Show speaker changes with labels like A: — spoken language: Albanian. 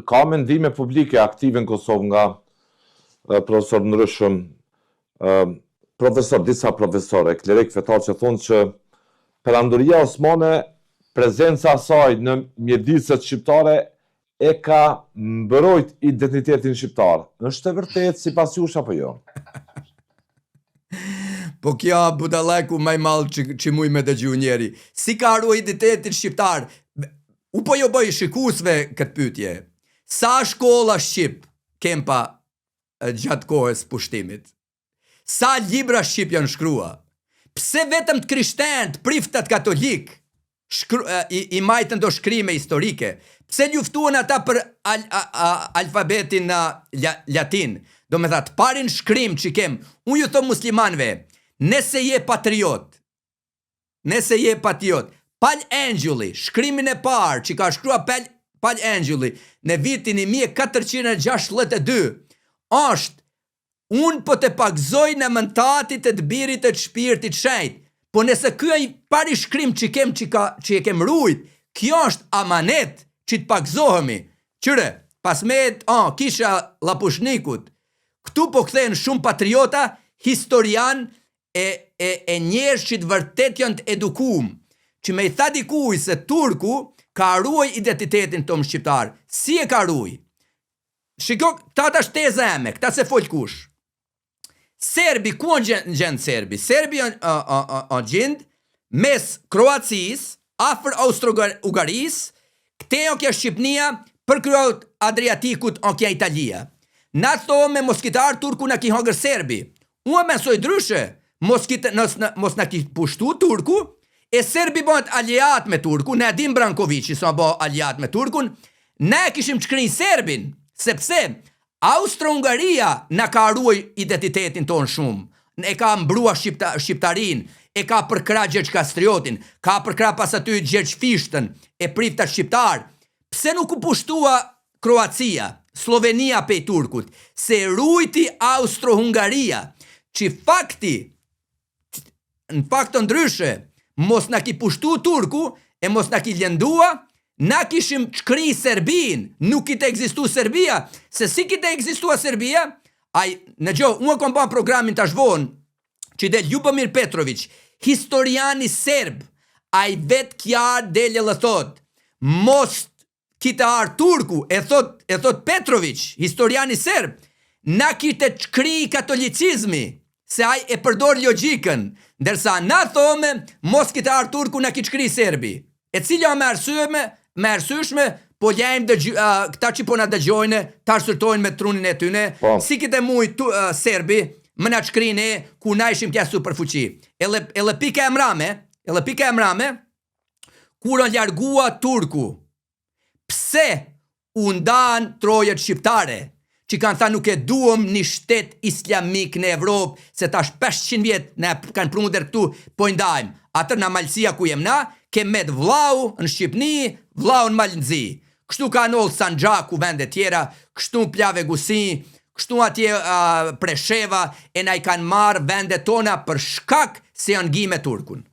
A: Ka mendime publike aktive në Kosovë nga profesor ndryshëm, disa profesorë, klerik fetar që thonë që Perandoria Osmane, prezenca saj në mjediset shqiptare e ka mbrojt identitetin shqiptar. Është e vërtet si pas jush apo jo?
B: Po kja budalajku maj malë që muj me dëgju njeri. Si ka arru identitetin shqiptar? U po jo bëj shikusve këtë pytje. Sa shkolla Shqip kempa gjatë kohës pushtimit? Sa libra Shqip janë shkrua? Pse vetëm të krishterët, priftat katolik, i majtën do shkrime historike? Pse luftuan ata për alfabetin latin? Do me thatë, parin shkrim që kem, unë ju thë muslimanve, nëse je patriot, Pal Angjuli, shkrimin e parë që ka shkrua Pal Angjuli në vitin 1462, është, unë po të pagzoj në mëntatit të të birit të shpirtit shajt, po nëse kjo e pari shkrim që e kem rujt, kjo është amanet që të pagzohemi. Qyre, pas me kisha Lapushnikut, këtu po kthejnë shumë patriota, historian e njerëz që të vërtet janë të edukum, që me i tha dikuj se Turku ka ruaj identitetin tonë shqiptar. Si e ka ruaj? Shiko, këta është teza eme, këta se folë kush. Serbi, ku në gjendë Serbi? Serbi në gjendë mes Kroacis, afër Austro-Ugaris, këte o kja Shqipnia, për kryot Adriatikut o kja Italia. Na thonë me moskitar Turku në ki hongër Serbi. Unë mesoj dryshe, mos në ki pushtu Turku, e Serbi bëhet aliat me Turku, ne Edin Brankovici sa bëhet aliat me Turkun, ne kishim qkrin Serbin, sepse Austro-Ungaria në ka ruaj identitetin tonë shumë, e ka mbrua shqiptarin, e ka përkra Gjergj Kastriotin, ka përkra pas aty Gjergj Fishtën, e prifta shqiptar. Pse nuk u pushtua Kroacia, Slovenia pej Turkut, se rujti Austro-Hungaria, që në faktë ndryshe, mos na ki pushtu Turku, e mos na ki lëndua, na kishim shkri Serbin, nuk kite egzistu Serbia, se si kite egzistua Serbia, në gjo, unë kom ba programin të shvon, që del Ljubomir Petrović, historiani serb, ai vet kjar del e thot, mos kite ar Turku, e thot Petrović, historiani serb, na kite shkri katolicizmi, se ai e përdor logjikën, ndërsa na thome, mos kite ar Turku na kitë shkri Serbi. E cilja me arsyeshme, po ljajmë këta që po na dëgjojnë, ta arsyrtojnë me trunin e tyne, si kite mujt Serbi, më na shkrine, ku na ishim tja superfuqi. Ele pika e mrame, kur në largua Turku, pse undan trojet shqiptare, që kanë tha nuk e duëm një shtet islamik në Evropë, se tash 500 vjetë ne kanë prunë dhe këtu, po ndajmë. Atër në Malësia ku jem na, kemet vlau në Shqipni, vlau në Malënzi. Kështu ka nëllë Sanxhaku vende tjera, kështu Pljave Gusi, kështu atje Presheva, e na i kanë marë vende tona për shkak se janë gi me Turkun.